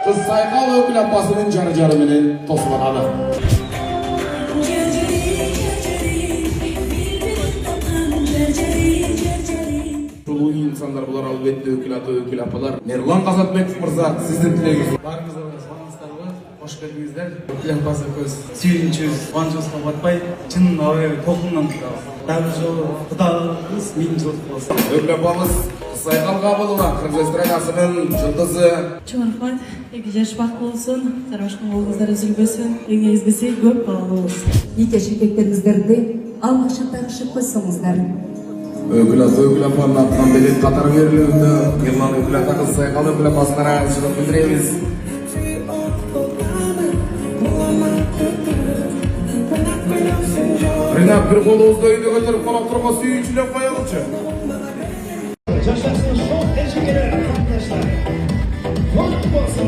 Kız Saykal Öykül Abbası'nın canı menен toslanады. Ulu insanlar bular alбетте Öykül ata, Öykül apalar. Нерлан Казатбеков мырза, сиздин тилегиңиз. Барыңыздарга саламатсыздарбы? Кош келдиңиздер. Öykül апасы көз сүйүнүчүбүз, кубанычыбызга батпай, чын аябай толкундан турабыз. Дагы жолу Кудайыбыз миң жыл болсун. Öykül apamız Saykal Кабылова, Кыргыз эстрадасынын жылдызы. Чоң рахмат. Эки жаш бак болсун, сарбашкан болгуңуздар үзүлбөсүн, эң негизгиси көп балалуу болсун. Нике ширкеттериңиздерди алгача тагышып койсоңуздар. Öykül ata, Öykül apanın atынан белет катары берилүүндө Кыйман Öykül ата, Кыз Saykal Öykül апасына ыраазычылык билдиребиз. Ринат бир колубузду үйдө көтөрүп конокторго сүйүүчүлөп коелучу. Yaşasın çok teşekkür ederim arkadaşlar. Çok olsun.